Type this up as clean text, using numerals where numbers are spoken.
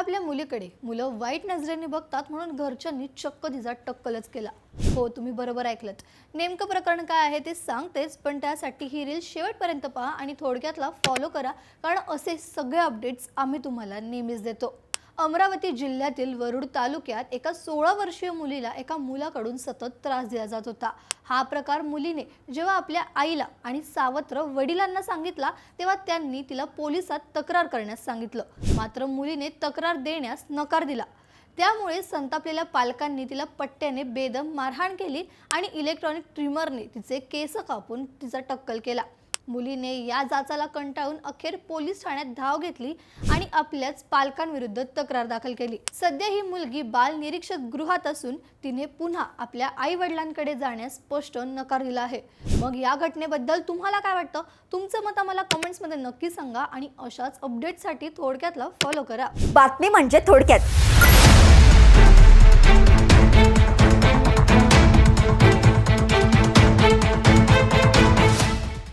आपल्या मुलीकडे मुलं वाईट नजरेने बघतात म्हणून घरच्यांनी चक्क तिचा टक्कलच केला। हो, तुम्ही बरोबर ऐकलत। नेमकं प्रकरण काय आहे ते सांगतेच, पण त्यासाठी ही रील शेवटपर्यंत पहा आणि थोडक्यातला फॉलो करा, कारण असे सगळे अपडेट्स आम्ही तुम्हाला नेहमीच देतो। अमरावती जिल्ह्यातील वरुड तालुक्यात एका 16 वर्षीय मुलीला एका मुलाकडून सतत त्रास दिला जात होता। हा प्रकार मुलीने जेव्हा आपल्या आईला आणि सावत्र वडिलांना सांगितला तेव्हा त्यांनी तिला पोलिसात तक्रार करण्यास सांगितलं, मात्र मुलीने तक्रार देण्यास नकार दिला। त्यामुळे संतापलेल्या पालकांनी तिला पट्ट्याने बेदम मारहाण केली आणि इलेक्ट्रॉनिक ट्रिमरने तिचे केस कापून तिचा टक्कल केला। मुलीने या जाचाला कंटाळून अखेर पोलीस ठाण्यात धाव घेतली आणि आपल्याच पालकांविरुद्ध तक्रार दाखल केली। सध्या ही मुलगी बाल निरीक्षक गृहात असून तिने पुन्हा आपल्या आई वडिलांकडे जाण्यास स्पष्ट नकार दिला आहे। मग या घटनेबद्दल तुम्हाला काय वाटतं? तुमचं मत आम्हाला कमेंट्स मध्ये नक्की सांगा आणि अशाच अपडेट्ससाठी थोडक्यातला फॉलो करा। बातमी म्हणजे थोडक्यात।